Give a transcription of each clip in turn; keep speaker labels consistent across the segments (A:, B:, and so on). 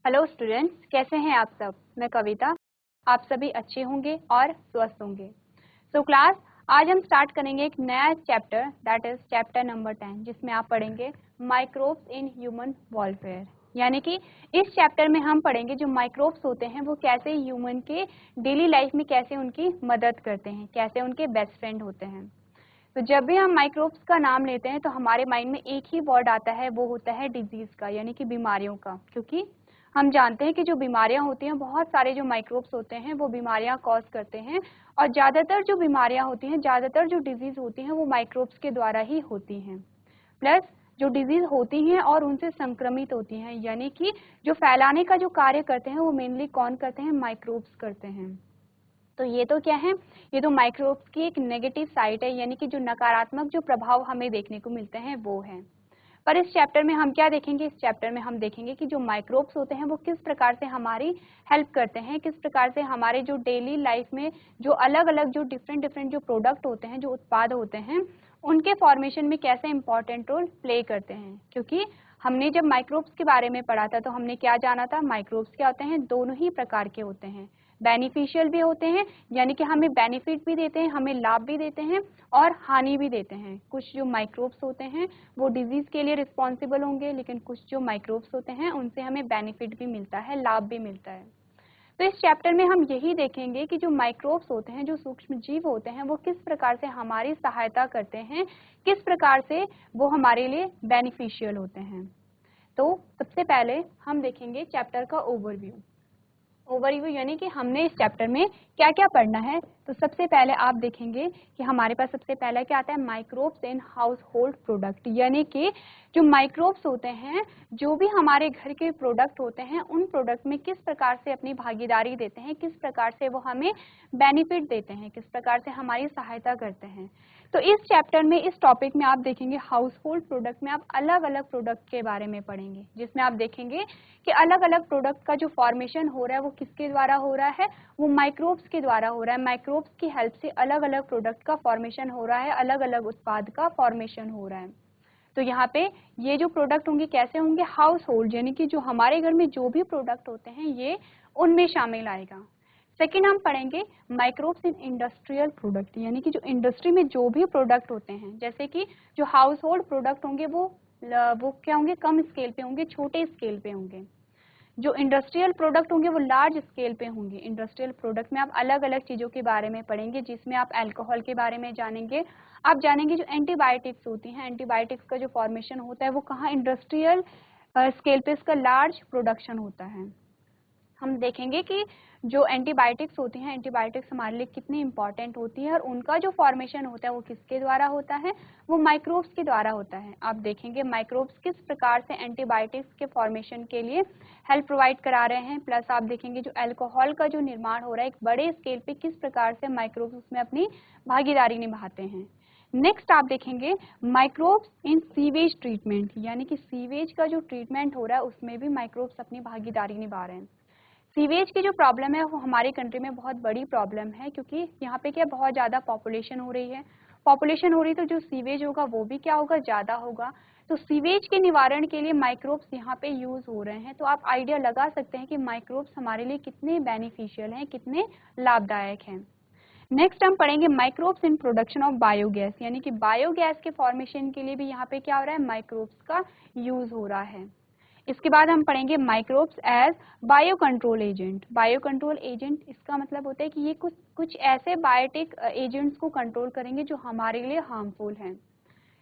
A: Hello students, कैसे हैं आप सब। मैं कविता। आप सभी अच्छे होंगे और स्वस्थ होंगे। सो क्लास, आज हम स्टार्ट करेंगे एक नया chapter, that is chapter number 10, जिसमें आप पढ़ेंगे माइक्रोब्स इन ह्यूमन वॉलफेयर। यानी कि इस चैप्टर में हम पढ़ेंगे जो माइक्रोब्स होते हैं वो कैसे ह्यूमन के डेली लाइफ में कैसे उनकी मदद करते हैं, कैसे उनके बेस्ट फ्रेंड होते हैं। तो जब भी हम माइक्रोब्स का नाम लेते हैं तो हमारे माइंड में एक ही वर्ड आता है, वो होता है डिजीज का, यानी कि बीमारियों का। क्योंकि हम जानते हैं कि जो बीमारियां होती हैं, बहुत सारे जो माइक्रोब्स होते हैं वो बीमारियां कॉज करते हैं, और ज़्यादातर जो बीमारियां होती हैं, ज़्यादातर जो डिजीज होती हैं वो माइक्रोब्स के द्वारा ही होती हैं। प्लस जो डिजीज होती हैं और उनसे संक्रमित होती हैं, यानी कि जो फैलाने का जो कार्य करते हैं वो मेनली कौन करते हैं, माइक्रोब्स करते हैं। तो ये तो क्या है, ये तो माइक्रोब्स की एक नेगेटिव साइड है, यानी कि जो नकारात्मक जो प्रभाव हमें देखने को मिलते हैं वो है। पर इस चैप्टर में हम क्या देखेंगे, इस चैप्टर में हम देखेंगे कि जो माइक्रोब्स होते हैं वो किस प्रकार से हमारी हेल्प करते हैं, किस प्रकार से हमारे जो डेली लाइफ में जो अलग अलग जो डिफरेंट डिफरेंट जो प्रोडक्ट होते हैं, जो उत्पाद होते हैं, उनके फॉर्मेशन में कैसे इंपॉर्टेंट रोल प्ले करते हैं। क्योंकि हमने जब माइक्रोब्स के बारे में पढ़ा था तो हमने क्या जाना था, माइक्रोब्स क्या होते हैं, दोनों ही प्रकार के होते हैं। बेनिफिशियल भी होते हैं, यानी कि हमें बेनिफिट भी देते हैं, हमें लाभ भी देते हैं और हानि भी देते हैं। कुछ जो माइक्रोब्स होते हैं वो डिजीज के लिए रिस्पॉन्सिबल होंगे, लेकिन कुछ जो माइक्रोब्स होते हैं उनसे हमें बेनिफिट भी मिलता है, लाभ भी मिलता है। तो इस चैप्टर में हम यही देखेंगे कि जो माइक्रोब्स होते हैं, जो सूक्ष्म जीव होते हैं, वो किस प्रकार से हमारी सहायता करते हैं, किस प्रकार से वो हमारे लिए बेनिफिशियल होते हैं। तो सबसे पहले हम देखेंगे चैप्टर का ओवरव्यू। ओवरव्यू यानी कि हमने इस चैप्टर में क्या क्या पढ़ना है। तो सबसे पहले आप देखेंगे कि हमारे पास सबसे पहले क्या आता है, microbes in house hold product, यानी कि जो माइक्रोब्स होते हैं, जो भी हमारे घर के प्रोडक्ट होते हैं, उन प्रोडक्ट में किस प्रकार से अपनी भागीदारी देते हैं, किस प्रकार से वो हमें बेनिफिट देते हैं, किस प्रकार से हमारी सहायता करते हैं। तो इस चैप्टर में, इस टॉपिक में आप देखेंगे हाउस होल्ड प्रोडक्ट में आप अलग अलग प्रोडक्ट के बारे में पढ़ेंगे, जिसमें आप देखेंगे कि अलग अलग प्रोडक्ट का जो फॉर्मेशन हो रहा है वो किसके द्वारा हो रहा है, वो माइक्रोब्स के द्वारा हो रहा है। माइक्रोब्स की हेल्प से अलग अलग प्रोडक्ट का फॉर्मेशन हो रहा है, अलग अलग उत्पाद का फॉर्मेशन हो रहा है। तो यहाँ पे ये जो प्रोडक्ट होंगे कैसे होंगे, हाउस होल्ड, यानी कि जो हमारे घर में जो भी प्रोडक्ट होते हैं ये उनमें शामिल आएगा। सेकेंड हम पढ़ेंगे माइक्रोब्स इन इंडस्ट्रियल प्रोडक्ट, यानी कि जो इंडस्ट्री में जो भी प्रोडक्ट होते हैं, जैसे कि जो हाउस होल्ड प्रोडक्ट होंगे वो क्या होंगे, कम स्केल पे होंगे, छोटे स्केल पे होंगे। जो इंडस्ट्रियल प्रोडक्ट होंगे वो लार्ज स्केल पे होंगे। इंडस्ट्रियल प्रोडक्ट में आप अलग अलग चीज़ों के बारे में पढ़ेंगे, जिसमें आप अल्कोहल के बारे में जानेंगे, आप जानेंगे जो एंटीबायोटिक्स होती हैं, एंटीबायोटिक्स का जो फॉर्मेशन होता है वो कहाँ, इंडस्ट्रियल स्केल पे इसका लार्ज प्रोडक्शन होता है। हम देखेंगे कि जो एंटीबायोटिक्स होती हैं, एंटीबायोटिक्स हमारे लिए कितनी इंपॉर्टेंट होती है और उनका जो फॉर्मेशन होता है वो किसके द्वारा होता है, वो माइक्रोब्स के द्वारा होता है। आप देखेंगे माइक्रोब्स किस प्रकार से एंटीबायोटिक्स के फॉर्मेशन के लिए हेल्प प्रोवाइड करा रहे हैं। प्लस आप देखेंगे जो अल्कोहल का जो निर्माण हो रहा है एक बड़े स्केल पे, किस प्रकार से माइक्रोब्स उसमें अपनी भागीदारी निभाते हैं। नेक्स्ट आप देखेंगे माइक्रोब्स इन सीवेज ट्रीटमेंट, यानी कि सीवेज का जो ट्रीटमेंट हो रहा है उसमें भी माइक्रोब्स अपनी भागीदारी निभा रहे हैं। सीवेज की जो प्रॉब्लम है वो हमारी कंट्री में बहुत बड़ी प्रॉब्लम है, क्योंकि यहाँ पे क्या बहुत ज़्यादा पॉपुलेशन हो रही है। पॉपुलेशन हो रही तो जो सीवेज होगा वो भी क्या होगा, ज़्यादा होगा। तो सीवेज के निवारण के लिए माइक्रोब्स यहाँ पे यूज़ हो रहे हैं। तो आप आइडिया लगा सकते हैं कि माइक्रोब्स हमारे लिए कितने बेनिफिशियल हैं, कितने लाभदायक हैं। नेक्स्ट हम पढ़ेंगे microbes in production of biogas, यानी कि बायोगैस के फॉर्मेशन के लिए भी यहाँ पे क्या हो रहा है, माइक्रोब्स का यूज़ हो रहा है। इसके बाद हम पढ़ेंगे microbes as bio control agent. Bio control agent इसका मतलब होता है कि ये कुछ ऐसे बायोटिक एजेंट्स को कंट्रोल करेंगे जो हमारे लिए हार्मफुल हैं।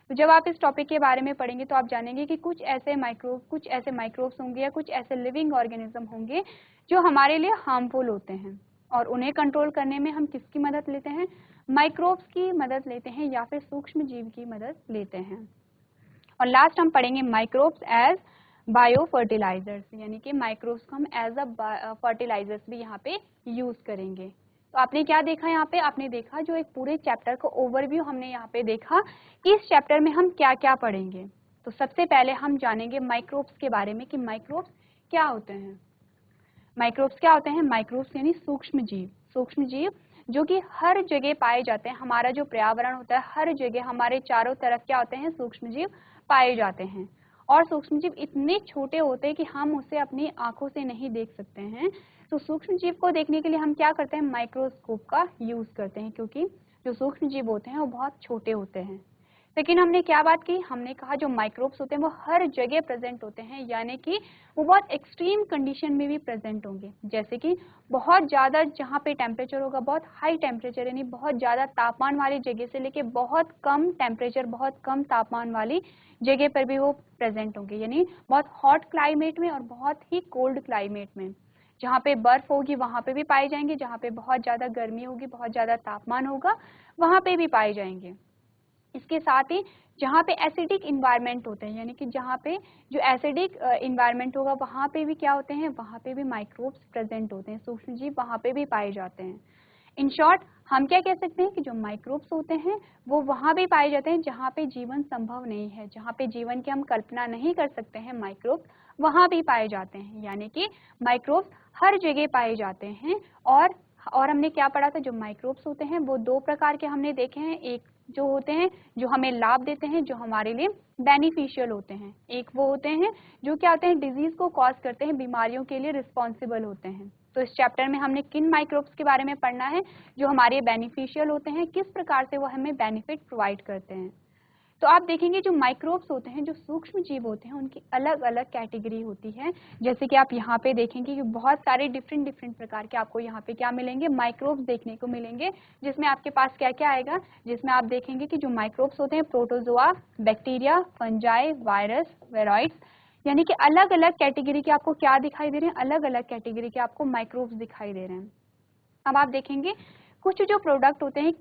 A: तो जब आप इस टॉपिक के बारे में पढ़ेंगे तो आप जानेंगे कि कुछ ऐसे माइक्रोब्स होंगे या कुछ ऐसे लिविंग ऑर्गेनिज्म होंगे जो हमारे लिए हार्मफुल होते हैं, और उन्हें कंट्रोल करने में हम किसकी मदद लेते हैं, माइक्रोब्स की मदद लेते हैं या फिर सूक्ष्म जीव की मदद लेते हैं। और लास्ट हम पढ़ेंगे माइक्रोब्स एज बायो फर्टिलाइजर्स, यानी कि माइक्रोब्स को हम एज अ फर्टिलाइजर्स भी यहाँ पे यूज करेंगे। तो आपने क्या देखा यहाँ पे, आपने देखा जो एक पूरे चैप्टर का ओवरव्यू हमने यहाँ पे देखा कि इस चैप्टर में हम क्या क्या पढ़ेंगे। तो सबसे पहले हम जानेंगे माइक्रोब्स के बारे में कि माइक्रोब्स क्या होते हैं। माइक्रोब्स क्या होते हैं, माइक्रोब्स यानी सूक्ष्म जीव। सूक्ष्म जीव जो कि हर जगह पाए जाते हैं, हमारा जो पर्यावरण होता है हर जगह हमारे चारों तरफ क्या होते हैं, सूक्ष्म जीव पाए जाते हैं। और सूक्ष्मजीव इतने छोटे होते हैं कि हम उसे अपनी आंखों से नहीं देख सकते हैं। तो सूक्ष्मजीव को देखने के लिए हम क्या करते हैं, माइक्रोस्कोप का यूज करते हैं, क्योंकि जो सूक्ष्मजीव होते हैं वो बहुत छोटे होते हैं। लेकिन हमने क्या बात की, हमने कहा जो माइक्रोब्स होते हैं वो हर जगह प्रेजेंट होते हैं, यानी कि वो बहुत एक्सट्रीम कंडीशन में भी प्रेजेंट होंगे। जैसे कि बहुत ज़्यादा जहाँ पे टेम्परेचर होगा, बहुत हाई टेम्परेचर यानी बहुत ज़्यादा तापमान वाली जगह से लेके बहुत कम टेम्परेचर, बहुत कम तापमान वाली जगह पर भी वो प्रेजेंट होंगे, यानी बहुत हॉट क्लाइमेट में और बहुत ही कोल्ड क्लाइमेट में। जहाँ पे बर्फ होगी वहाँ पे भी पाए जाएंगे, जहाँ पे बहुत ज़्यादा गर्मी होगी, बहुत ज़्यादा तापमान होगा, वहाँ पे भी पाए जाएंगे। इसके साथ ही जहाँ पे एसिडिक इन्वायरमेंट होते हैं, यानी कि जहाँ पे जो एसिडिक इन्वायरमेंट होगा वहाँ पे भी क्या होते हैं, वहाँ पे भी माइक्रोब्स प्रेजेंट होते हैं, सूक्ष्मजीव वहाँ पे भी पाए जाते हैं। इन शॉर्ट हम क्या कह सकते हैं कि जो माइक्रोब्स होते हैं वो वहाँ भी पाए जाते हैं जहाँ पे जीवन संभव नहीं है, जहाँ पे जीवन की हम कल्पना नहीं कर सकते हैं, माइक्रोब्स वहाँ भी पाए जाते हैं। यानी कि माइक्रोब्स हर जगह पाए जाते हैं। और हमने क्या पढ़ा था, जो माइक्रोब्स होते हैं वो दो प्रकार के हमने देखे हैं। एक जो होते हैं जो हमें लाभ देते हैं, जो हमारे लिए बेनिफिशियल होते हैं। एक वो होते हैं जो क्या होते हैं, डिजीज को कॉज करते हैं, बीमारियों के लिए रिस्पॉन्सिबल होते हैं। तो इस चैप्टर में हमने किन माइक्रोब्स के बारे में पढ़ना है जो हमारे बेनिफिशियल होते हैं, किस प्रकार से वो हमें बेनिफिट प्रोवाइड करते हैं। तो आप देखेंगे जो माइक्रोब्स होते हैं, जो सूक्ष्म जीव होते हैं, उनकी अलग अलग कैटेगरी होती है। जैसे कि आप यहाँ पे देखेंगे कि बहुत सारे डिफरेंट प्रकार के आपको यहाँ पे क्या मिलेंगे, माइक्रोब्स देखने को मिलेंगे, जिसमें आपके पास क्या क्या आएगा, जिसमें आप देखेंगे कि जो माइक्रोब्स होते हैं, प्रोटोजोआ, बैक्टीरिया, फंजाई, वायरस, वेरॉइड्स, यानी कि अलग अलग कैटेगरी के आपको क्या दिखाई दे रहे हैं, अलग अलग कैटेगरी के आपको माइक्रोब्स दिखाई दे रहे हैं। अब आप देखेंगे कुछ जो प्रोडक्ट होते हैं,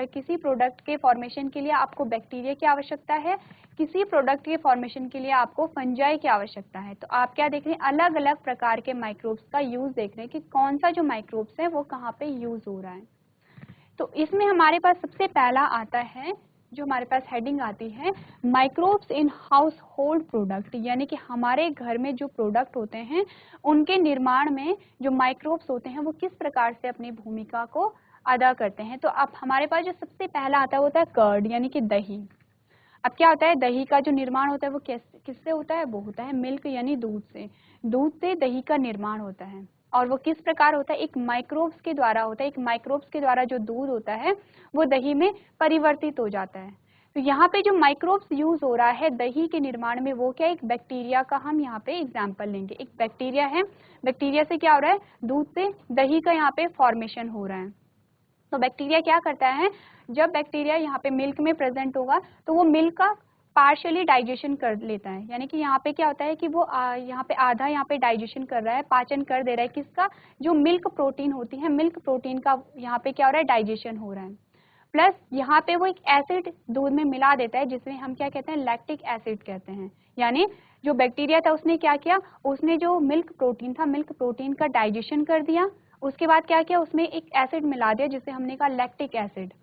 A: किसी प्रोडक्ट के फॉर्मेशन के लिए आपको बैक्टीरिया की आवश्यकता है, किसी प्रोडक्ट के फॉर्मेशन के लिए आपको फंजाई की आवश्यकता है। तो आप क्या देख रहे हैं, अलग अलग प्रकार के माइक्रोब्स का यूज देख रहे हैं कि कौन सा जो माइक्रोब्स है वो कहाँ पे यूज हो रहा है। तो इसमें हमारे पास सबसे पहला आता है, जो हमारे पास हेडिंग आती है, microbes in house hold product, यानी कि हमारे घर में जो प्रोडक्ट होते हैं उनके निर्माण में जो माइक्रोब्स होते हैं वो किस प्रकार से अपनी भूमिका को अदा करते हैं। तो अब हमारे पास जो सबसे पहला आता है वो होता है कर्ड, यानी कि दही। अब क्या होता है, दही का जो निर्माण होता है वो किससे होता है, वो होता है मिल्क यानी दूध से। दूध से दही का निर्माण होता है और वो किस प्रकार होता है, एक माइक्रोब्स के द्वारा होता है। एक माइक्रोब्स के द्वारा जो दूध होता है वो दही में परिवर्तित हो जाता है। तो यहाँ पे जो माइक्रोब्स यूज हो रहा है दही के निर्माण में, वो क्या, एक बैक्टीरिया का हम यहाँ पे एग्जाम्पल लेंगे। एक बैक्टीरिया है, बैक्टीरिया से क्या हो रहा है, दूध से दही का यहाँ पे फॉर्मेशन हो रहा है। तो बैक्टीरिया क्या करता है, जब बैक्टीरिया यहाँ पे मिल्क में प्रेजेंट होगा तो वो मिल्क का पार्शियली डाइजेशन कर लेता है, यानी कि यहाँ पे क्या होता है कि वो यहाँ पे आधा यहाँ पे डाइजेशन कर रहा है, पाचन कर दे रहा है, किसका, जो मिल्क प्रोटीन होती है, मिल्क प्रोटीन का यहाँ पे क्या हो रहा है, डाइजेशन हो रहा है। प्लस यहाँ पे वो एक एसिड दूध में मिला देता है जिसमें हम क्या कहते हैं, लैक्टिक एसिड कहते हैं। यानी जो बैक्टीरिया था उसने क्या किया, उसने जो मिल्क प्रोटीन था, मिल्क प्रोटीन का डाइजेशन कर दिया, उसके बाद क्या किया, उसमें एक एसिड मिला दिया जिसे हमने कहा लैक्टिक एसिड।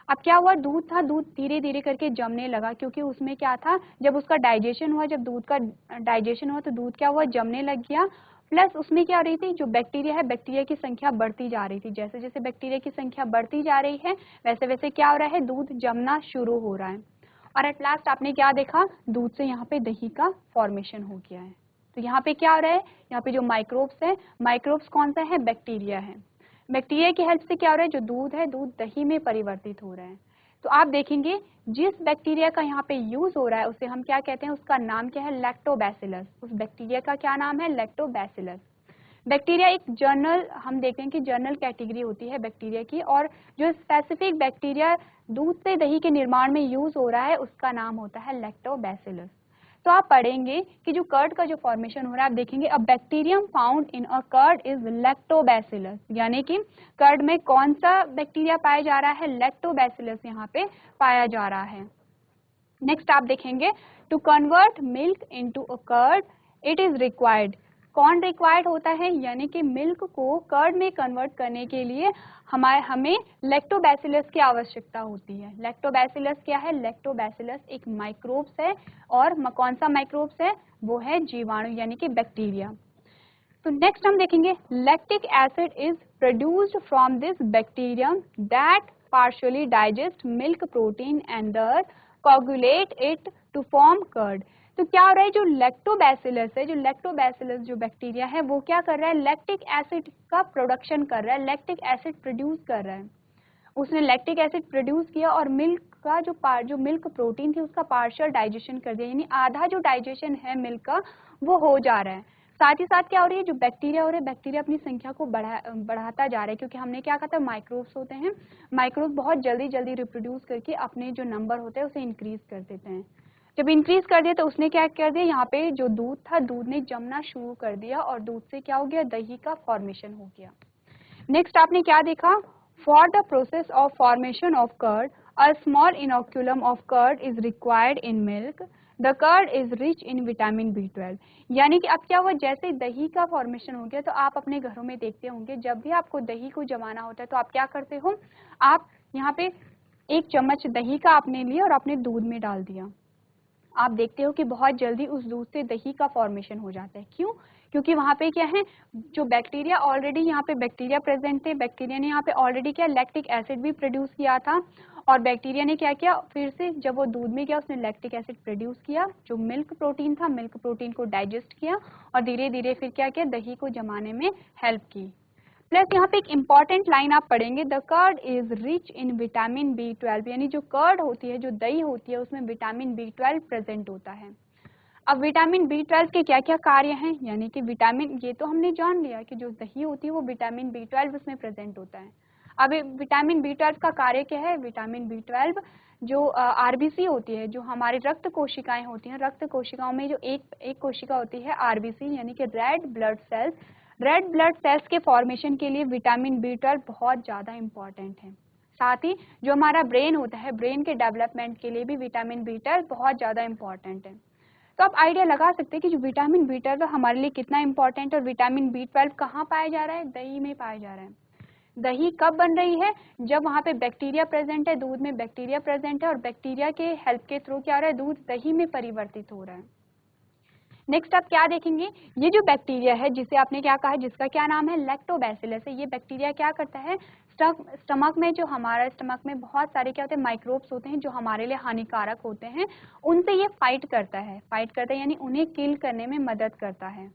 A: अब क्या हुआ, दूध था, दूध धीरे धीरे करके जमने लगा, क्योंकि उसमें क्या था, जब उसका डाइजेशन हुआ, जब दूध का डाइजेशन हुआ तो दूध क्या हुआ, जमने लग गया। प्लस उसमें क्या हो रही थी, जो बैक्टीरिया है, बैक्टीरिया की संख्या बढ़ती जा रही थी। जैसे जैसे बैक्टीरिया की संख्या बढ़ती जा रही है वैसे वैसे क्या हो रहा है, दूध जमना शुरू हो रहा है। और एट लास्ट आपने क्या देखा, दूध से यहाँ पे दही का फॉर्मेशन हो गया है। तो यहाँ पे क्या हो रहा है, यहाँ पे जो माइक्रोब्स है, माइक्रोब्स कौन सा है, बैक्टीरिया है। बैक्टीरिया की हेल्प से क्या हो रहा है, जो दूध है, दूध दही में परिवर्तित हो रहा है। तो आप देखेंगे जिस बैक्टीरिया का यहाँ पे यूज हो रहा है उसे हम क्या कहते हैं, उसका नाम क्या है, लैक्टोबैसिलस। उस बैक्टीरिया का क्या नाम है, लैक्टोबैसिलस। बैक्टीरिया एक जर्नल, हम देखते हैं कि जर्नल कैटेगरी होती है बैक्टीरिया की, और जो स्पेसिफिक बैक्टीरिया दूध से दही के निर्माण में यूज हो रहा है उसका नाम होता है लैक्टोबैसिलस। तो आप पढ़ेंगे कि जो कर्ड का जो फॉर्मेशन हो रहा है, आप देखेंगे a bacterium found in a curd is lactobacillus, यानी कि कर्ड में कौन सा बैक्टीरिया पाया जा रहा है, लैक्टोबैसिलस यहाँ पे पाया जा रहा है। नेक्स्ट आप देखेंगे to convert milk into a curd it is required, कौन रिक्वायर्ड होता है, यानी कि मिल्क को कर्ड में कन्वर्ट करने के लिए हमें लैक्टोबैसिलस की आवश्यकता होती है। लैक्टोबैसिलस क्या है, लैक्टोबैसिलस एक माइक्रोब्स है, और कौन सा माइक्रोब्स है, वो है जीवाणु यानी कि बैक्टीरिया। तो नेक्स्ट हम देखेंगे lactic acid is produced from this bacterium that partially digest milk protein and coagulate it to form curd। तो क्या हो रहा है, जो लैक्टोबैसिलस है, जो लैक्टोबैसिलस जो बैक्टीरिया है वो क्या कर रहा है, लैक्टिक एसिड का प्रोडक्शन कर रहा है, लैक्टिक एसिड प्रोड्यूस कर रहा है। उसने लैक्टिक एसिड प्रोड्यूस किया और मिल्क का जो मिल्क प्रोटीन थी उसका पार्शियल डाइजेशन कर दिया, यानी आधा जो डाइजेशन है मिल्क का वो हो जा रहा है। साथ ही साथ क्या हो रही है, जो बैक्टीरिया हो रहे हैं, बैक्टीरिया अपनी संख्या को बढ़ाता जा रहा है, क्योंकि हमने क्या कहा था, माइक्रोब्स होते हैं, माइक्रोब्स बहुत जल्दी जल्दी रिप्रोड्यूस करके अपने जो नंबर होते हैं उसे इंक्रीज कर देते हैं। जब इंक्रीज कर दिया तो उसने क्या कर दिया, यहाँ पे जो दूध था, दूध ने जमना शुरू कर दिया और दूध से क्या हो गया, दही का फॉर्मेशन हो गया। नेक्स्ट आपने क्या देखा, for the process of formation of curd a small inoculum of curd is required in milk, the curd is rich in vitamin B12। यानी कि अब क्या हुआ, जैसे दही का फॉर्मेशन हो गया तो आप अपने घरों में देखते होंगे जब भी आपको दही को जमाना होता है तो आप क्या करते हो, आप यहाँ पे 1 चम्मच दही का आपने लिया और आपने दूध में डाल दिया। आप देखते हो कि बहुत जल्दी उस दूध से दही का फॉर्मेशन हो जाता है। क्यों? क्योंकि वहाँ पे क्या है, जो बैक्टीरिया ऑलरेडी यहाँ पे बैक्टीरिया प्रेजेंट थे, बैक्टीरिया ने यहाँ पे ऑलरेडी क्या लैक्टिक एसिड भी प्रोड्यूस किया था और बैक्टीरिया ने क्या किया, फिर से जब वो दूध में गया उसने लैक्टिक एसिड प्रोड्यूस किया, जो मिल्क प्रोटीन था, मिल्क प्रोटीन को डाइजेस्ट किया और धीरे धीरे फिर क्या किया, दही को जमाने में हेल्प की। प्लस यहाँ पे एक इम्पॉर्टेंट लाइन आप पढ़ेंगे, the curd is rich in vitamin B12, यानी जो कर्ड होती है, जो दही होती है, उसमें विटामिन B12 प्रेजेंट होता है। अब विटामिन B12 के क्या क्या कार्य हैं, यानी कि विटामिन, ये तो हमने जान लिया कि जो दही होती है वो विटामिन B12 उसमें प्रेजेंट होता है। अब विटामिन B12 का कार्य क्या है, विटामिन B12 जो RBC होती है, जो हमारी रक्त कोशिकाएं होती हैं, रक्त कोशिकाओं में जो एक कोशिका होती है RBC, यानी कि red blood cells, red blood cells के फॉर्मेशन के लिए विटामिन B12 बहुत ज़्यादा इम्पॉर्टेंट है। साथ ही जो हमारा ब्रेन होता है, ब्रेन के डेवलपमेंट के लिए भी विटामिन B12 बहुत ज़्यादा इम्पॉर्टेंट है। तो आप आइडिया लगा सकते हैं कि जो विटामिन B12 हमारे लिए कितना इम्पॉर्टेंट है और विटामिन B12 कहाँ पाया जा रहा है, दही में पाया जा रहा है। दही कब बन रही है, जब वहाँ पे बैक्टीरिया प्रेजेंट है, दूध में बैक्टीरिया प्रेजेंट है और बैक्टीरिया के हेल्प के थ्रू क्या हो रहा है, दूध दही में परिवर्तित हो रहा है। नेक्स्ट आप क्या देखेंगे, ये जो बैक्टीरिया है जिसे आपने क्या कहा, जिसका क्या नाम है, लैक्टोबैसिलस है, ये बैक्टीरिया क्या करता है, स्टमक में, जो हमारा स्टमक में बहुत सारे क्या होते हैं, माइक्रोब्स होते हैं जो हमारे लिए हानिकारक होते हैं, उनसे ये फाइट करता है, यानी उन्हें किल करने में मदद करता है।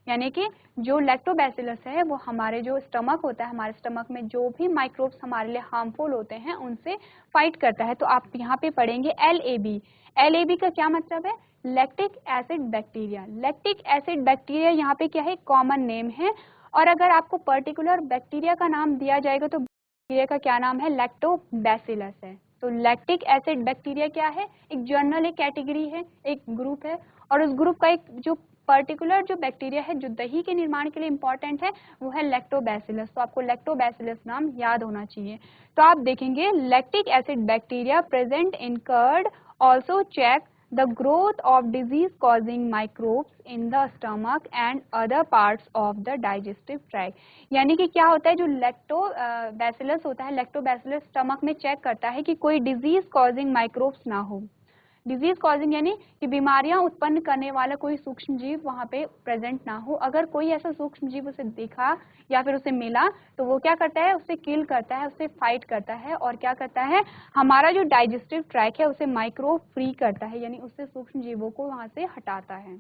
A: यानी कि जो लैक्टोबैसिलस है वो हमारे जो स्टमक होता है, हमारे स्टमक में जो भी माइक्रोब्स हमारे लिए हार्मफुल होते हैं उनसे फाइट करता है। तो आप यहाँ पे पढ़ेंगे LAB। LAB का क्या मतलब है, lactic acid bacteria. Lactic acid bacteria यहाँ पे क्या है, कॉमन नेम है, और अगर आपको पर्टिकुलर बैक्टीरिया का नाम दिया जाएगा तो बैक्टीरिया का क्या नाम है, लैक्टोबैसिलस है। तो लैक्टिक एसिड बैक्टीरिया क्या है, एक जनरल एक कैटेगरी है, एक ग्रुप है, और उस ग्रुप का एक जो पर्टिकुलर जो बैक्टीरिया है जो दही के निर्माण के लिए इंपॉर्टेंट है वो है लैक्टोबैसिलस। तो आपको लैक्टोबैसिलस नाम याद होना चाहिए। तो आप देखेंगे lactic acid bacteria present in curd also check the growth of disease causing microbes in the stomach and other parts of the digestive tract। यानी कि क्या होता है, जो लैक्टोबैसिलस होता है, लैक्टोबैसिलस स्टमक में चेक करता है कि कोई डिजीज कॉजिंग माइक्रोब्स ना हो। डिजीज कॉजिंग यानी कि बीमारियां उत्पन्न करने वाला कोई सूक्ष्म जीव वहाँ पे प्रेजेंट ना हो। अगर कोई ऐसा सूक्ष्म जीव उसे दिखा या फिर उसे मिला तो वो क्या करता है, उसे किल करता है, उसे फाइट करता है और क्या करता है, हमारा जो डाइजेस्टिव ट्रैक है उसे माइक्रो फ्री करता है, यानी उससे सूक्ष्म जीवों को वहाँ से हटाता है।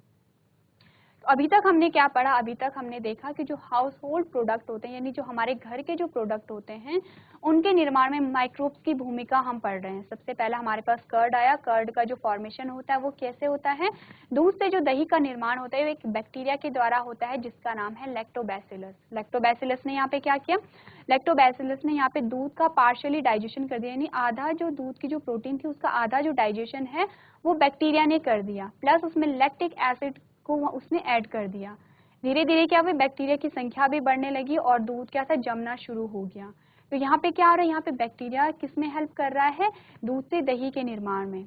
A: अभी तक हमने क्या पढ़ा, अभी तक हमने देखा कि जो हाउस होल्ड प्रोडक्ट होते हैं, यानी जो हमारे घर के जो प्रोडक्ट होते हैं उनके निर्माण में माइक्रोब्स की भूमिका हम पढ़ रहे हैं। सबसे पहला हमारे पास कर्ड आया, कर्ड का जो फॉर्मेशन होता है वो कैसे होता है, दूध से जो दही का निर्माण होता है वो एक बैक्टीरिया के द्वारा होता है जिसका नाम है लैक्टोबैसिलस। लैक्टोबैसिलस ने यहाँ पे क्या किया, लैक्टोबैसिलस ने यहाँ पे दूध का पार्शियली डाइजेशन कर दिया, यानी आधा जो दूध की जो प्रोटीन थी उसका आधा जो डाइजेशन है वो बैक्टीरिया ने कर दिया, प्लस उसमें लैक्टिक एसिड को उसने ऐड कर दिया। धीरे धीरे क्या हुआ, बैक्टीरिया की संख्या भी बढ़ने लगी और दूध क्या था, जमना शुरू हो गया। तो यहाँ पे क्या हो रहा है, यहाँ पे बैक्टीरिया किसमें हेल्प कर रहा है, दूध से दही के निर्माण में।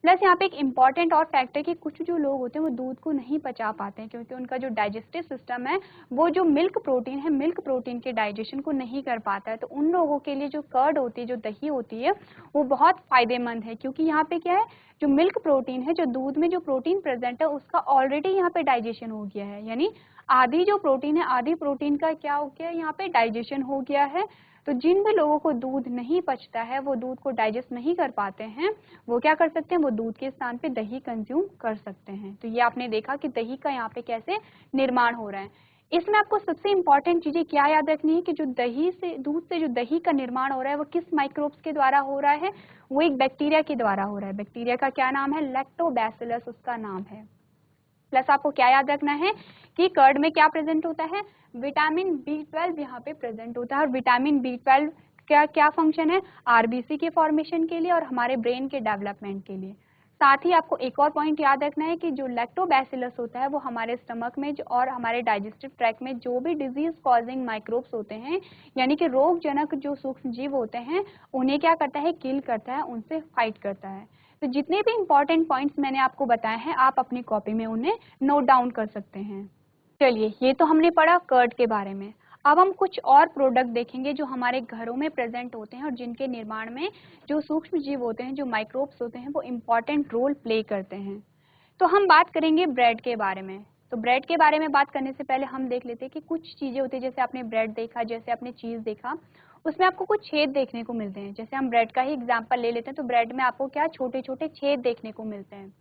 A: प्लस यहाँ पे एक इम्पॉर्टेंट और फैक्टर कि कुछ जो लोग होते हैं वो दूध को नहीं पचा पाते हैं क्योंकि उनका जो डाइजेस्टिव सिस्टम है वो जो मिल्क प्रोटीन है, मिल्क प्रोटीन के डाइजेशन को नहीं कर पाता है। तो उन लोगों के लिए जो कर्ड होती है, जो दही होती है, वो बहुत फायदेमंद है क्योंकि यहाँ पे क्या है, जो मिल्क प्रोटीन है, जो दूध में जो प्रोटीन प्रेजेंट है उसका ऑलरेडी यहाँ पे डाइजेशन हो गया है, यानी आधी जो प्रोटीन है, आधी प्रोटीन का क्या हो गया, यहाँ पे डाइजेशन हो गया है। तो जिन भी लोगों को दूध नहीं पचता है, वो दूध को डाइजेस्ट नहीं कर पाते हैं, वो क्या कर सकते हैं, वो दूध के स्थान पे दही कंज्यूम कर सकते हैं। तो ये आपने देखा कि दही का यहाँ पे कैसे निर्माण हो रहा है। इसमें आपको सबसे इंपॉर्टेंट चीजें क्या याद रखनी है कि जो दही से, दूध से जो दही का निर्माण हो रहा है वो किस माइक्रोब्स के द्वारा हो रहा है, वो एक बैक्टीरिया के द्वारा हो रहा है। बैक्टीरिया का क्या नाम है, लैक्टोबैसिलस उसका नाम है। प्लस आपको क्या याद रखना है कि कर्ड में क्या प्रेजेंट होता है, विटामिन B12 यहाँ पे प्रेजेंट होता है। और विटामिन B12 क्या क्या फंक्शन है, आरबीसी के फॉर्मेशन के लिए और हमारे ब्रेन के डेवलपमेंट के लिए। साथ ही आपको एक और पॉइंट याद रखना है कि जो लैक्टोबैसिलस होता है वो हमारे स्टमक में और हमारे डाइजेस्टिव ट्रैक्ट में जो भी डिजीज कॉजिंग माइक्रोब्स होते हैं, यानी कि रोगजनक जो सूक्ष्म जीव होते हैं, उन्हें क्या करता है, किल करता है, उनसे फाइट करता है। तो जितने भी इंपॉर्टेंट पॉइंट्स मैंने आपको बताए हैं, आप अपनी कॉपी में उन्हें नोट डाउन कर सकते हैं। चलिए, ये तो हमने पढ़ा कर्ड के बारे में। अब हम कुछ और प्रोडक्ट देखेंगे जो हमारे घरों में प्रेजेंट होते हैं और जिनके निर्माण में जो सूक्ष्म जीव होते हैं, जो माइक्रोब्स होते हैं, वो इम्पॉर्टेंट रोल प्ले करते हैं। तो हम बात करेंगे ब्रेड के बारे में। तो ब्रेड के बारे में बात करने से पहले हम देख लेते हैं कि कुछ चीजें होती है, जैसे आपने ब्रेड देखा, जैसे आपने चीज देखा, उसमें आपको कुछ छेद देखने को मिलते हैं। जैसे हम ब्रेड का ही एग्जाम्पल ले लेते हैं, तो ब्रेड में आपको क्या छोटे छोटे छेद देखने को मिलते हैं।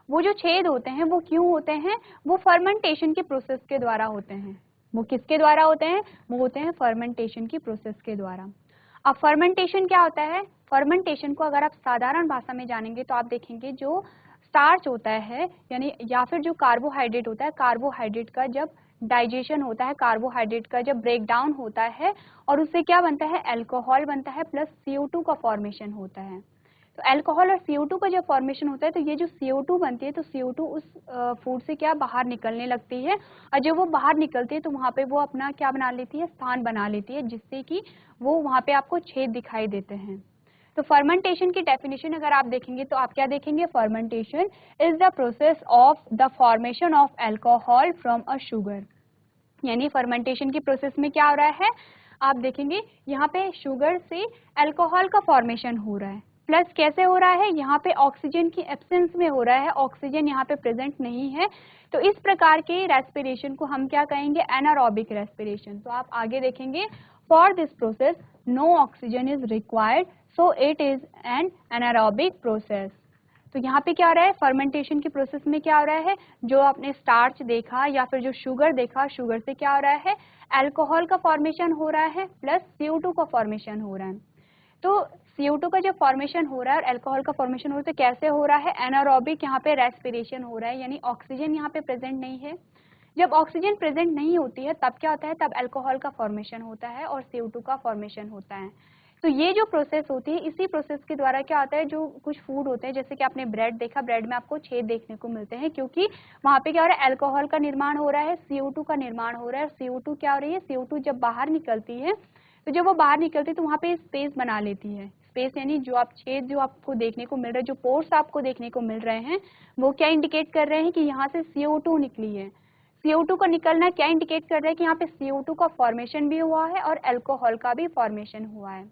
A: वो जो छेद होते हैं वो क्यों होते हैं, वो फर्मेंटेशन के प्रोसेस के द्वारा होते हैं। वो किसके द्वारा होते हैं, वो होते हैं फर्मेंटेशन की प्रोसेस के द्वारा। अब फर्मेंटेशन क्या होता है, फर्मेंटेशन को अगर आप साधारण भाषा में जानेंगे तो आप देखेंगे जो स्टार्च होता है, यानी या फिर जो कार्बोहाइड्रेट होता है, कार्बोहाइड्रेट का जब डाइजेशन होता है, कार्बोहाइड्रेट का जब ब्रेक डाउन होता है और उससे क्या बनता है, अल्कोहल बनता है, प्लस CO2 का फॉर्मेशन होता है। तो अल्कोहल और CO2 का जब फॉर्मेशन होता है, तो ये जो CO2 बनती है, तो CO2 उस फूड से क्या बाहर निकलने लगती है, और जब वो बाहर निकलती है तो वहाँ पे वो अपना क्या बना लेती है, स्थान बना लेती है, जिससे कि वो वहाँ पे आपको छेद दिखाई देते हैं। तो फर्मेंटेशन की डेफिनेशन अगर आप देखेंगे तो आप क्या देखेंगे, fermentation is the process of the formation of alcohol from a sugar. यानी फर्मेंटेशन की प्रोसेस में क्या हो रहा है, आप देखेंगे यहाँ पे शुगर से अल्कोहल का फॉर्मेशन हो रहा है। प्लस कैसे हो रहा है, यहाँ पे ऑक्सीजन की एब्सेंस में हो रहा है, ऑक्सीजन यहाँ पे प्रेजेंट नहीं है। तो इस प्रकार के रेस्पिरेशन को हम क्या कहेंगे, एनारोबिक रेस्पिरेशन। तो आप आगे देखेंगे, for this process no oxygen is required, so it is an anaerobic process. तो यहाँ पे क्या हो रहा है, फर्मेंटेशन की प्रोसेस में क्या हो रहा है, जो आपने स्टार्च देखा या फिर जो शुगर देखा, शुगर से क्या हो रहा है, अल्कोहल का फॉर्मेशन हो रहा है, प्लस CO2 का फॉर्मेशन हो रहा है। तो CO2 का जब फॉर्मेशन हो रहा है और अल्कोहल का फॉर्मेशन हो रहा है, तो कैसे हो रहा है, एनारोबिक यहाँ पे रेस्पिरेशन हो रहा है, यानी ऑक्सीजन यहाँ पे प्रेजेंट नहीं है। जब ऑक्सीजन प्रेजेंट नहीं होती है तब क्या होता है, तब अल्कोहल का फॉर्मेशन होता है और CO2 का फॉर्मेशन होता है। तो ये जो प्रोसेस होती है, इसी प्रोसेस के द्वारा क्या होता है, जो कुछ फूड होते हैं, जैसे कि आपने ब्रेड देखा, ब्रेड में आपको छेद देखने को मिलते हैं, क्योंकि वहाँ पे क्या हो रहा है, अल्कोहल का निर्माण हो रहा है, CO2 का निर्माण हो रहा है। CO2 क्या हो रही है, CO2 जब बाहर निकलती है, तो जब वो बाहर निकलती है तो वहाँ पे स्पेस बना लेती है। स्पेस यानी जो आप छेद जो आपको देखने को मिल रहा है, जो पोर्स आपको देखने को मिल रहे हैं, वो क्या इंडिकेट कर रहे हैं कि यहाँ से CO2 निकली है। CO2 का निकलना क्या इंडिकेट कर रहा है कि यहाँ पे CO2 का फॉर्मेशन भी हुआ है और अल्कोहल का भी फॉर्मेशन हुआ है।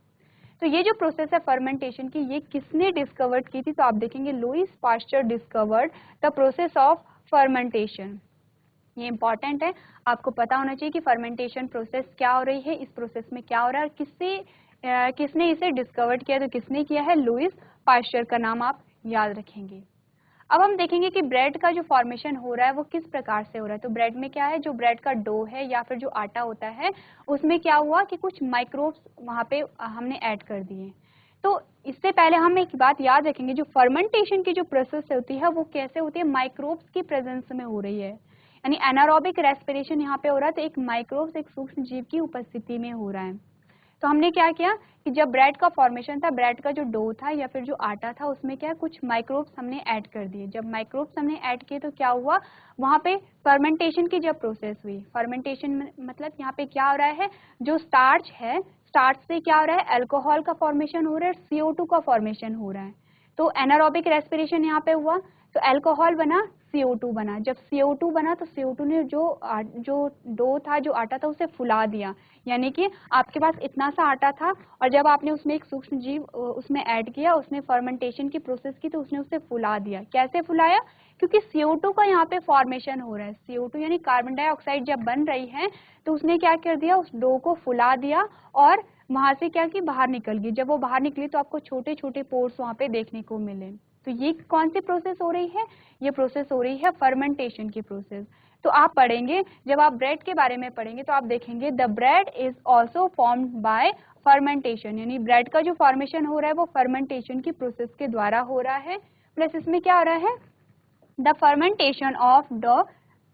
A: तो ये जो प्रोसेस है फर्मेंटेशन की, ये किसने डिस्कवर्ड की थी, तो आप देखेंगे Lewis pasture discovered the process of fermentation. ये इंपॉर्टेंट है, आपको पता होना चाहिए कि फर्मेंटेशन प्रोसेस क्या हो रही है, इस प्रोसेस में क्या हो रहा है, और किसने इसे डिस्कवर्ड किया, तो किसने किया है, लुईस पास्चर का नाम आप याद रखेंगे। अब हम देखेंगे कि ब्रेड का जो फॉर्मेशन हो रहा है वो किस प्रकार से हो रहा है। तो ब्रेड में क्या है, जो ब्रेड का डो है या फिर जो आटा होता है, उसमें क्या हुआ कि कुछ माइक्रोब्स वहाँ पे हमने ऐड कर दिए। तो इससे पहले हम एक बात याद रखेंगे, जो फर्मेंटेशन की जो प्रोसेस होती है वो कैसे होती है, माइक्रोब्स की प्रेजेंस में हो रही है, यानी एनारोबिक रेस्पिरेशन यहाँ पे हो रहा है, तो एक माइक्रोब्स, एक सूक्ष्म जीव की उपस्थिति में हो रहा है। तो हमने क्या किया कि जब ब्रेड का फॉर्मेशन था, ब्रेड का जो डो था या फिर जो आटा था, उसमें क्या कुछ माइक्रोब्स हमने ऐड कर दिए। जब माइक्रोब्स हमने ऐड किए तो क्या हुआ, वहाँ पे फर्मेंटेशन की जब प्रोसेस हुई, फर्मेंटेशन मतलब यहाँ पे क्या हो रहा है, जो स्टार्च है, स्टार्च से क्या हो रहा है, अल्कोहल का फॉर्मेशन हो रहा है, CO2 का फॉर्मेशन हो रहा है। तो एनारोबिक रेस्पिरेशन यहाँ पे हुआ। तो अल्कोहल बना, CO2 बना। जब CO2 बना तो CO2 ने जो डो था, जो आटा था, उसे फुला दिया। यानी कि आपके पास इतना सा आटा था और जब आपने उसमें एक सूक्ष्म जीव उसमें ऐड किया, उसने फर्मेंटेशन की प्रोसेस की तो उसने उसे फुला दिया। कैसे फुलाया? क्योंकि CO2 का यहाँ पे फॉर्मेशन हो रहा है। CO2 यानी कार्बन डाइऑक्साइड जब बन रही है तो उसने क्या कर दिया, उस डो को फुला दिया और वहां से क्या कि बाहर निकल गई। जब वो बाहर निकली तो आपको छोटे छोटे पोर्स वहां पे देखने को मिले। तो ये कौन सी प्रोसेस हो रही है? ये प्रोसेस हो रही है फर्मेंटेशन की प्रोसेस। तो आप पढ़ेंगे, जब आप ब्रेड के बारे में पढ़ेंगे तो आप देखेंगे the bread is also formed by fermentation, यानी ब्रेड का जो फॉर्मेशन हो रहा है वो फर्मेंटेशन की प्रोसेस के द्वारा हो रहा है। प्लस इसमें क्या हो रहा है, the fermentation of the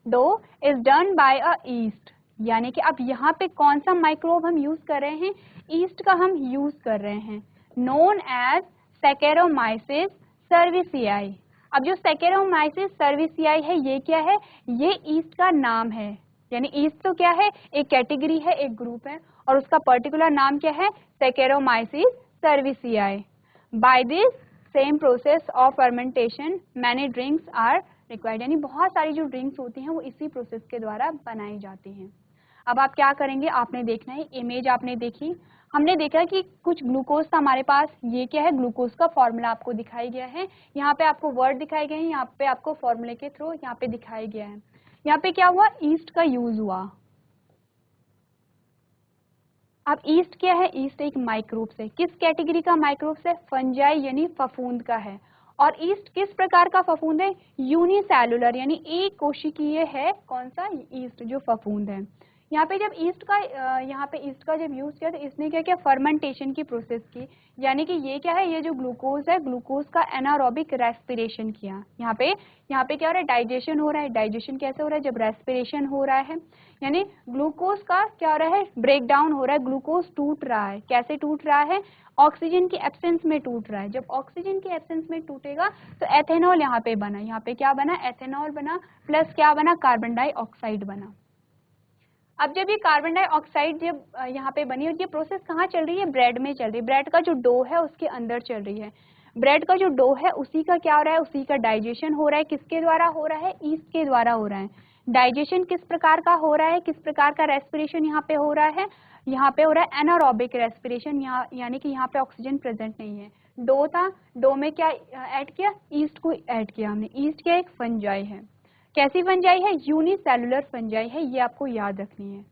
A: dough is done by a yeast. यानी कि अब यहाँ पे कौन सा माइक्रोब हम यूज कर रहे हैं? ईस्ट का हम यूज कर रहे हैं, नोन एज सैकेरोमाइसिस सर्विसियाई। अब जो सैकेरोमाइसिस सर्विसियाई है ये क्या है? ये ईस्ट का नाम है। यानी ईस्ट तो क्या है? एक कैटेगरी है, एक ग्रुप है और उसका पर्टिकुलर नाम क्या है? Saccharomyces cerevisiae. By this same process of fermentation many drinks are required. यानी बहुत सारी जो ड्रिंक्स होती हैं वो इसी प्रोसेस के द्वारा बनाई जाती हैं। अब आप क्या करेंगे, आपने देखना है, इमेज आपने देखी, हमने देखा कि कुछ ग्लूकोज था हमारे पास। ये क्या है? ग्लूकोज का फॉर्मूला आपको दिखाई गया है। यहाँ पे आपको वर्ड दिखाए गए हैं, यहाँ पे आपको फॉर्मूले के थ्रू यहाँ पे दिखाया गया है। यहाँ पे क्या हुआ? ईस्ट का यूज हुआ। अब ईस्ट क्या है? ईस्ट एक माइक्रोब से, किस कैटेगरी का माइक्रोब से? फंजाई यानी फफूंद का है। और ईस्ट किस प्रकार का फफूंद है? यूनिसेलुलर यानी एक कोशिकीय है। कौन सा? ईस्ट जो फफूंद है। यहाँ पे जब ईस्ट का जब यूज किया तो इसने क्या किया? फर्मेंटेशन की प्रोसेस की। यानी कि ये क्या है? ये जो ग्लूकोज है, ग्लूकोज का एनारोबिक रेस्पिरेशन किया। यहाँ पे क्या हो रहा है? डाइजेशन हो रहा है। डाइजेशन कैसे हो रहा है? जब रेस्पिरेशन हो रहा है, यानी ग्लूकोज का क्या हो रहा है? ब्रेक डाउन हो रहा है, ग्लूकोज टूट रहा है। कैसे टूट रहा है? ऑक्सीजन की एब्सेंस में टूट रहा है। जब ऑक्सीजन की एब्सेंस में टूटेगा तो एथेनॉल यहाँ पे बना। यहाँ पे क्या बना? एथेनॉल बना। प्लस क्या बना? कार्बन डाइऑक्साइड बना। अब जब ये कार्बन डाइऑक्साइड जब यहाँ पे बनी और ये प्रोसेस कहाँ चल रही है? ब्रेड में चल रही है। ब्रेड का जो डो है उसके अंदर चल रही है। ब्रेड का जो डो है उसी का क्या हो रहा है? उसी का डाइजेशन हो रहा है। किसके द्वारा हो रहा है? ईस्ट के द्वारा हो रहा है। डाइजेशन किस प्रकार का हो रहा है? किस प्रकार का रेस्पिरेशन यहाँ पे हो रहा है? यहाँ पे हो रहा है एनारोबिक रेस्पिरेशन, यानी कि यहाँ पे ऑक्सीजन प्रेजेंट नहीं है। डो था, डो में क्या ऐड किया? ईस्ट को ऐड किया हमने। ईस्ट क्या? एक फंजाई है। कैसी फंजाई है? यूनिसेलुलर फंजाई है। ये आपको याद रखनी है।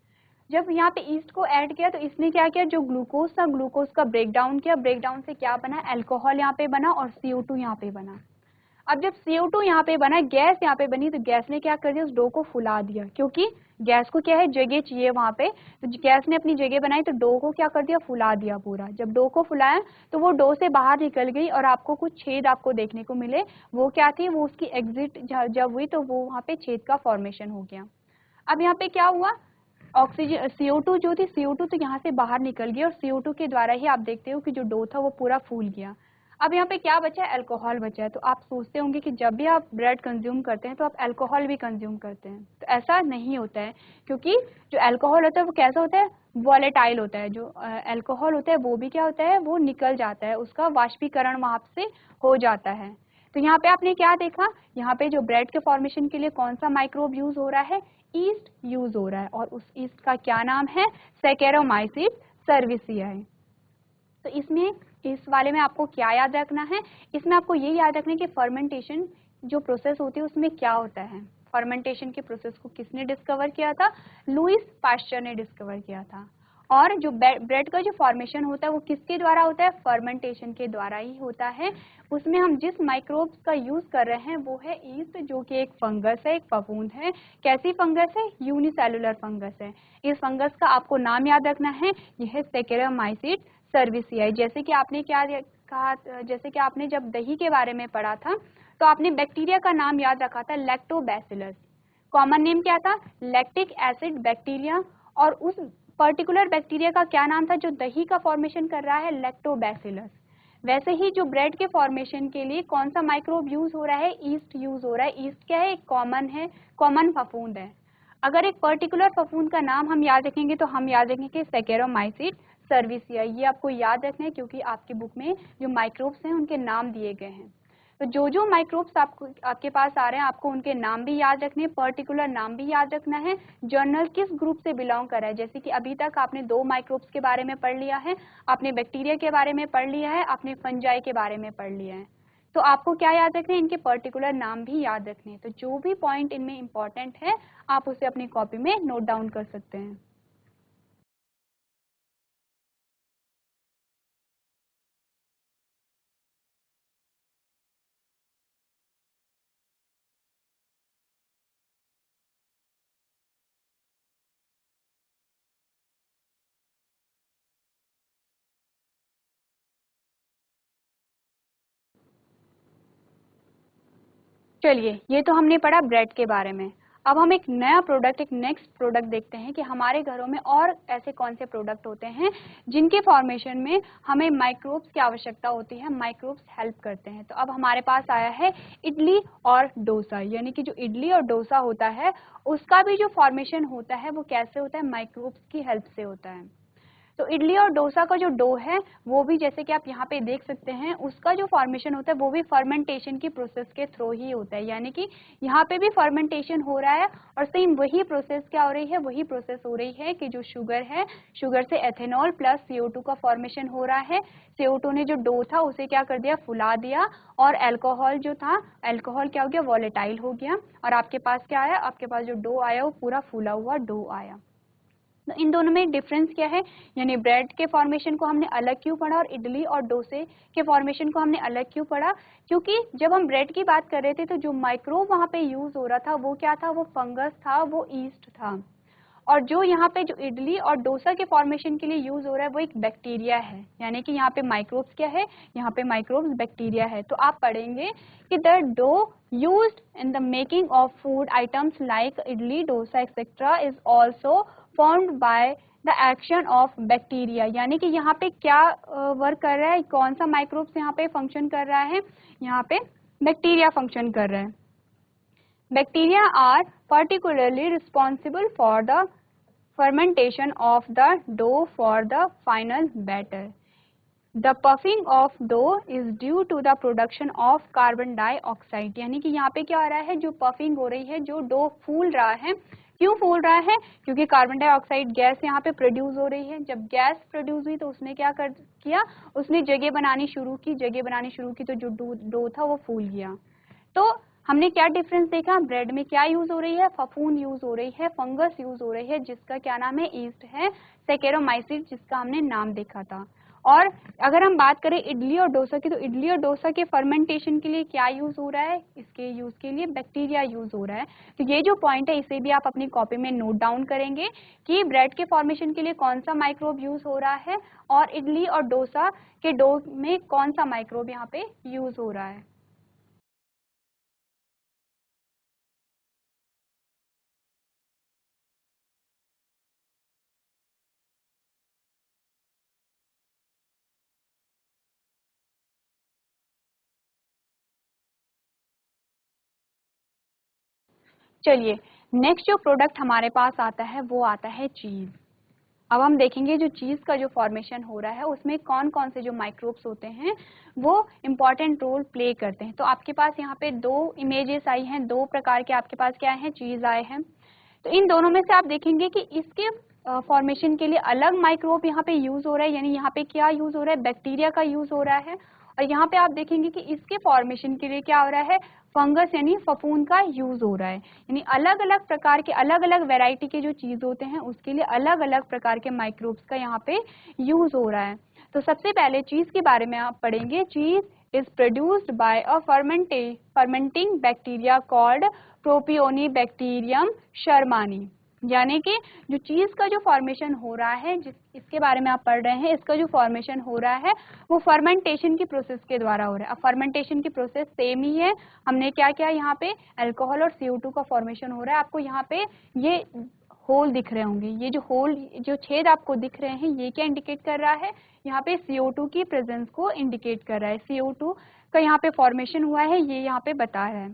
A: जब यहाँ पे ईस्ट को ऐड किया तो इसने क्या किया? जो ग्लूकोज था, ग्लूकोज का ब्रेकडाउन किया। ब्रेकडाउन से क्या बना? अल्कोहल यहाँ पे बना और CO2 यहाँ पे बना। अब जब CO2 यहाँ पे बना, गैस यहाँ पे बनी, तो गैस ने क्या कर दिया? उस डो को फुला दिया, क्योंकि गैस को क्या है? जगह चाहिए वहां पे। तो गैस ने अपनी जगह बनाई तो डो को क्या कर दिया? फुला दिया पूरा। जब डो को फुलाया तो वो डो से बाहर निकल गई और आपको कुछ छेद आपको देखने को मिले। वो क्या थी? वो उसकी एग्जिट जब हुई तो वो वहां पे छेद का फॉर्मेशन हो गया। अब यहाँ पे क्या हुआ? ऑक्सीजन CO2 जो थी, CO2 तो यहाँ से बाहर निकल गई और CO2 के द्वारा ही आप देखते हो कि जो डो था वो पूरा फूल गया। अब यहाँ पे क्या बचा है? अल्कोहल बचा है। तो आप सोचते होंगे कि जब भी आप ब्रेड कंज्यूम करते हैं तो आप अल्कोहल भी कंज्यूम करते हैं। तो ऐसा नहीं होता है, क्योंकि जो अल्कोहल होता है वो कैसा होता है? वॉलेटाइल होता है। जो अल्कोहल होता है वो भी क्या होता है? वो निकल जाता है, उसका वाष्पीकरण वहां से हो जाता है। तो यहाँ पे आपने क्या देखा? यहाँ पे जो ब्रेड के फॉर्मेशन के लिए कौन सा माइक्रोब यूज हो रहा है? ईस्ट यूज हो रहा है। और उस ईस्ट का क्या नाम है? सैकेरोमाइसिस सर्विसियाई। तो इसमें इस वाले में आपको क्या याद रखना है? इसमें आपको ये याद रखना है कि फर्मेंटेशन जो प्रोसेस होती है उसमें क्या होता है। फर्मेंटेशन के प्रोसेस को किसने डिस्कवर किया था? लुईस पास्चर ने डिस्कवर किया था। और जो ब्रेड का जो फॉर्मेशन होता है वो किसके द्वारा होता है? फर्मेंटेशन के द्वारा ही होता है। उसमें हम जिस माइक्रोब्स का यूज कर रहे हैं वो है ईस्ट, जो कि एक फंगस है, एक फफूंद है। कैसी फंगस है? यूनिसेलुलर फंगस है। इस फंगस का आपको नाम याद रखना है, यह है सैकेरोमाइसिस सर्विसियाई। जैसे कि आपने क्या कहा, जैसे कि आपने जब दही के बारे में पढ़ा था तो आपने बैक्टीरिया का नाम याद रखा था, लैक्टोबैसिलस। कॉमन नेम क्या था? Lactic acid bacteria. और उस पर्टिकुलर बैक्टीरिया का क्या नाम था जो दही का फॉर्मेशन कर रहा है? लैक्टोबैसिलस। वैसे ही जो ब्रेड के फॉर्मेशन के लिए कौन सा माइक्रोब यूज हो रहा है? ईस्ट यूज हो रहा है। ईस्ट क्या है? कॉमन है, कॉमन फफूंद है। अगर एक पर्टिकुलर फफूंद का नाम हम याद रखेंगे तो हम याद रखेंगे सैकेरोमाइसिस सर्विसियाई। ये आपको याद रखना है, क्योंकि आपकी बुक में जो माइक्रोब्स हैं उनके नाम दिए गए हैं। तो जो जो माइक्रोब्स आपके पास आ रहे हैं आपको उनके नाम भी याद रखने हैं, पर्टिकुलर नाम भी याद रखना है, जर्नल किस ग्रुप से बिलोंग कर रहा है। जैसे कि अभी तक आपने 2 माइक्रोब्स के बारे में पढ़ लिया है, आपने बैक्टीरिया के बारे में पढ़ लिया है, आपने फंजाई के बारे में पढ़ लिया है। तो आपको क्या याद रखना है, इनके पर्टिकुलर नाम भी याद रखने हैं। तो जो भी पॉइंट इनमें इंपॉर्टेंट है आप उसे अपनी कॉपी में नोट डाउन कर सकते हैं। चलिए, ये तो हमने पढ़ा ब्रेड के बारे में। अब हम एक नया प्रोडक्ट, एक नेक्स्ट प्रोडक्ट देखते हैं कि हमारे घरों में और ऐसे कौन से प्रोडक्ट होते हैं जिनके फॉर्मेशन में हमें माइक्रोब्स की आवश्यकता होती है, माइक्रोब्स हेल्प करते हैं। तो अब हमारे पास आया है इडली और डोसा, यानी कि जो इडली और डोसा होता है उसका भी जो फॉर्मेशन होता है वो कैसे होता है, माइक्रोब्स की हेल्प से होता है। तो इडली और डोसा का जो डो है वो भी जैसे कि आप यहाँ पे देख सकते हैं उसका जो फॉर्मेशन होता है वो भी फर्मेंटेशन की प्रोसेस के थ्रू ही होता है, यानी कि यहाँ पे भी फर्मेंटेशन हो रहा है और सेम वही प्रोसेस क्या हो रही है, वही प्रोसेस हो रही है कि जो शुगर है, शुगर से एथेनॉल प्लस CO2 का फॉर्मेशन हो रहा है। CO2 ने जो डो था उसे क्या कर दिया, फुला दिया, और अल्कोहल जो था, अल्कोहल क्या हो गया, वॉलेटाइल हो गया, और आपके पास क्या आया, आपके पास जो डो आया वो पूरा फूला हुआ डो आया। तो इन दोनों में डिफरेंस क्या है, यानी ब्रेड के फॉर्मेशन को हमने अलग क्यों पढ़ा और इडली और डोसे के फॉर्मेशन को हमने अलग क्यों पढ़ा, क्योंकि जब हम ब्रेड की बात कर रहे थे तो जो माइक्रोब वहाँ पे यूज हो रहा था वो क्या था, वो फंगस था, वो ईस्ट था। और जो यहाँ पे जो इडली और डोसा के फॉर्मेशन के लिए यूज हो रहा है वो एक बैक्टीरिया है, यानी कि यहाँ पे माइक्रोब्स क्या है, यहाँ पे माइक्रोब्स बैक्टीरिया है। तो आप पढ़ेंगे कि the dough used in the making of food items like idli, dosa, etc. is also formed by the action of bacteria, यानी कि यहाँ पे क्या वर्क कर रहा है, कौन सा माइक्रोब्स यहाँ पे फंक्शन कर रहा है, यहाँ पे बैक्टीरिया फंक्शन कर रहा है। Bacteria are particularly responsible for the fermentation of the dough for the final batter. The puffing of dough is due to the production of carbon dioxide, यानी कि यहाँ पे क्या हो रहा है, जो पफिंग हो रही है, जो डो फूल रहा है, क्यों फूल रहा है, क्योंकि कार्बन डाइऑक्साइड गैस यहाँ पे प्रोड्यूस हो रही है। जब गैस प्रोड्यूस हुई तो उसने क्या कर किया, उसने जगह बनानी शुरू की, जगह बनानी शुरू की तो जो डो था वो फूल गया। तो हमने क्या डिफरेंस देखा, ब्रेड में क्या यूज हो रही है, फफूंद यूज हो रही है, फंगस यूज हो रही है जिसका क्या नाम है, ईस्ट है, सेकेरोमाइसिस जिसका हमने नाम देखा था। और अगर हम बात करें इडली और डोसा की, तो इडली और डोसा के फर्मेंटेशन के लिए क्या यूज हो रहा है, इसके यूज के लिए बैक्टीरिया यूज हो रहा है। तो ये जो पॉइंट है इसे भी आप अपनी कॉपी में नोट डाउन करेंगे कि ब्रेड के फॉर्मेशन के लिए कौन सा माइक्रोब यूज हो रहा है और इडली और डोसा के डो में कौन सा माइक्रोब यहाँ पे यूज हो रहा है। चलिए, नेक्स्ट जो प्रोडक्ट हमारे पास आता है वो आता है चीज। अब हम देखेंगे जो चीज का जो फॉर्मेशन हो रहा है उसमें कौन कौन से जो माइक्रोब्स होते हैं वो इम्पॉर्टेंट रोल प्ले करते हैं। तो आपके पास यहाँ पे 2 इमेजेस आई हैं, 2 प्रकार के आपके पास क्या है, चीज आए हैं। तो इन दोनों में से आप देखेंगे कि इसके फॉर्मेशन के लिए अलग माइक्रोब यहाँ पे यूज हो रहा है, यानी यहाँ पे क्या यूज हो रहा है, बैक्टीरिया का यूज हो रहा है। और यहाँ पे आप देखेंगे कि इसके फॉर्मेशन के लिए क्या हो रहा है, फंगस यानी फफूंद का यूज हो रहा है। यानी अलग अलग प्रकार के, अलग अलग वैरायटी के जो चीज होते हैं उसके लिए अलग अलग प्रकार के माइक्रोब्स का यहाँ पे यूज हो रहा है। तो सबसे पहले चीज के बारे में आप पढ़ेंगे। चीज is produced by a fermenting bacteria called Propionibacterium shermani, यानी कि जो चीज का जो फॉर्मेशन हो रहा है, जिस इसके बारे में आप पढ़ रहे हैं, इसका जो फॉर्मेशन हो रहा है वो फर्मेंटेशन की प्रोसेस के द्वारा हो रहा है। अब फर्मेंटेशन की प्रोसेस सेम ही है, हमने क्या किया, यहाँ पे अल्कोहल और CO2 का फॉर्मेशन हो रहा है। आपको यहाँ पे ये होल दिख रहे होंगे, ये जो होल, जो छेद आपको दिख रहे हैं, ये क्या इंडिकेट कर रहा है, यहाँ पे CO2 की प्रेजेंस को इंडिकेट कर रहा है। CO2 का यहाँ पे फॉर्मेशन हुआ है, ये यहाँ पे बता रहा है।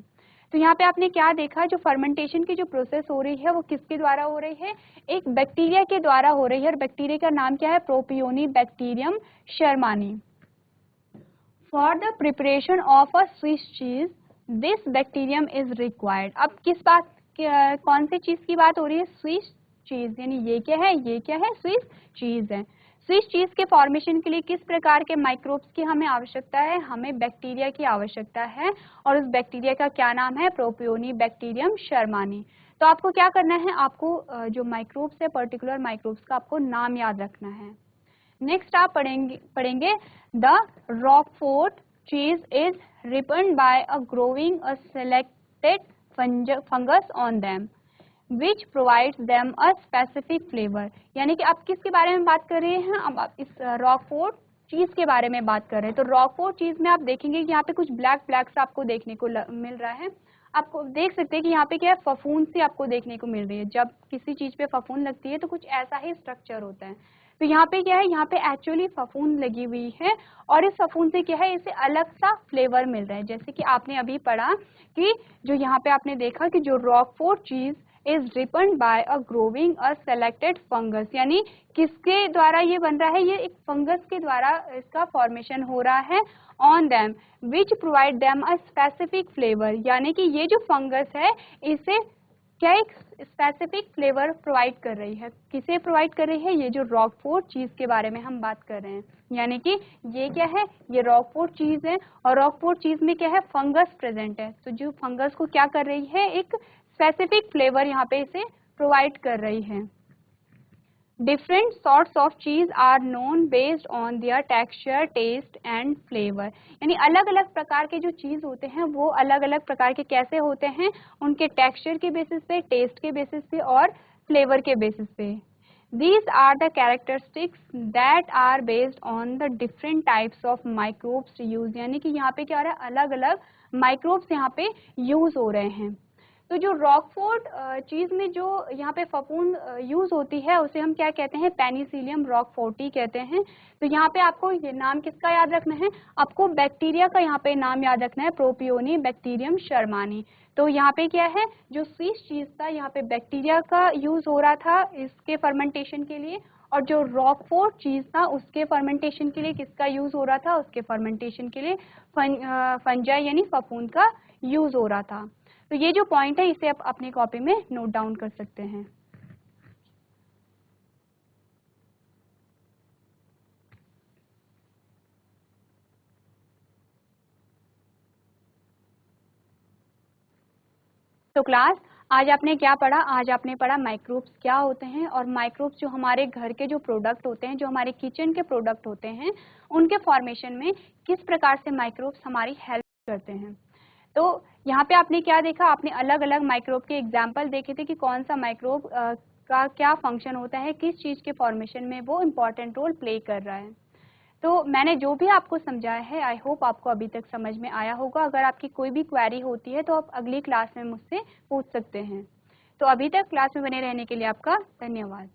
A: तो यहाँ पे आपने क्या देखा, जो फर्मेंटेशन की जो प्रोसेस हो रही है वो किसके द्वारा हो रही है, एक बैक्टीरिया के द्वारा हो रही है, और बैक्टीरिया का नाम क्या है, Propionibacterium shermanii. For the preparation of a Swiss cheese this bacterium is required. अब किस बात, कौन सी चीज की बात हो रही है? स्विस चीज, यानी ये क्या है? ये क्या है? स्विस चीज है। स्विस चीज के फॉर्मेशन के लिए किस प्रकार के माइक्रोब्स की हमें आवश्यकता है? हमें बैक्टीरिया की आवश्यकता है, और उस बैक्टीरिया का क्या नाम है? Propionibacterium shermanii. तो आपको क्या करना है? आपको जो माइक्रोब्स है, पर्टिकुलर माइक्रोब्स का आपको नाम याद रखना है। नेक्स्ट आप पढ़ेंगे the Roquefort cheese is ripen by a growing a selected fungus on them which provides them a specific flavour. यानी कि आप किसके बारे में बात कर रहे हैं? अब आप इस रॉकफोर्ट चीज के बारे में बात कर रहे हैं। तो रॉकफोर्ट चीज में आप देखेंगे कि यहाँ पे कुछ ब्लैक ब्लैक सा आपको देखने को मिल रहा है। आपको देख सकते हैं कि यहाँ पे क्या है? फफूंद सी आपको देखने को मिल रही है। जब किसी चीज पे फफूंद लगती है तो कुछ ऐसा ही स्ट्रक्चर होता है। तो यहाँ पे क्या है? यहाँ पे एक्चुअली फफूंद लगी हुई है, और इस फफूंद से क्या है? इसे अलग सा फ्लेवर मिल रहा है। जैसे कि आपने अभी पढ़ा कि जो यहाँ पे आपने देखा कि जो Roquefort cheese is ripen by a growing a selected fungus, यानी किसके द्वारा ये बन रहा है? ये एक फंगस के द्वारा इसका फॉर्मेशन हो रहा है on them which provide them a specific flavour. यानी कि ये जो फंगस है इसे क्या एक स्पेसिफिक फ्लेवर प्रोवाइड कर रही है। किसे प्रोवाइड कर रही है? ये जो रॉकफोर्ट चीज के बारे में हम बात कर रहे हैं। यानी कि ये क्या है? ये रॉकफोर्ट चीज है, और रॉकफोर्ट चीज में क्या है? फंगस प्रेजेंट है। तो जो फंगस को क्या कर रही है? एक स्पेसिफिक फ्लेवर यहाँ पे इसे प्रोवाइड कर रही है। Different sorts of cheese are known based on their texture, taste and flavour. यानी अलग अलग प्रकार के जो चीज होते हैं वो अलग अलग प्रकार के कैसे होते हैं? उनके टेक्सचर के बेसिस पे, टेस्ट के बेसिस पे और फ्लेवर के बेसिस पे। These are the characteristics that are based on the different types of microbes used। यानी कि यहाँ पे क्या हो रहा है? अलग अलग माइक्रोब्स यहाँ पे यूज हो रहे हैं। तो जो रॉकफोर्ट चीज में जो यहाँ पे फफूंद यूज होती है उसे हम क्या कहते हैं? पेनिसिलियम रॉकफोर्टी कहते हैं। तो यहाँ पे आपको ये नाम किसका याद रखना है? आपको बैक्टीरिया का यहाँ पे नाम याद रखना है, प्रोपियोनी बैक्टीरियम शर्मानी। तो यहाँ पे क्या है? जो स्विस चीज था यहाँ पे बैक्टीरिया का यूज हो रहा था इसके फर्मेंटेशन के लिए, और जो रॉकफोर्ट चीज था उसके फर्मेंटेशन के लिए किसका यूज हो रहा था? उसके फर्मेंटेशन के लिए फंजाई यानी फफूंद का यूज हो रहा था। तो ये जो पॉइंट है इसे आप अपनी कॉपी में नोट डाउन कर सकते हैं। तो क्लास आज आपने क्या पढ़ा? आज आपने पढ़ा माइक्रोब्स क्या होते हैं, और माइक्रोब्स जो हमारे घर के जो प्रोडक्ट होते हैं, जो हमारे किचन के प्रोडक्ट होते हैं, उनके फॉर्मेशन में किस प्रकार से माइक्रोब्स हमारी हेल्प करते हैं। तो यहाँ पे आपने क्या देखा? आपने अलग अलग माइक्रोब के एग्जाम्पल देखे थे कि कौन सा माइक्रोब का क्या फंक्शन होता है, किस चीज के फॉर्मेशन में वो इम्पोर्टेंट रोल प्ले कर रहा है। तो मैंने जो भी आपको समझाया है आई होप आपको अभी तक समझ में आया होगा। अगर आपकी कोई भी क्वेरी होती है तो आप अगली क्लास में मुझसे पूछ सकते हैं। तो अभी तक क्लास में बने रहने के लिए आपका धन्यवाद।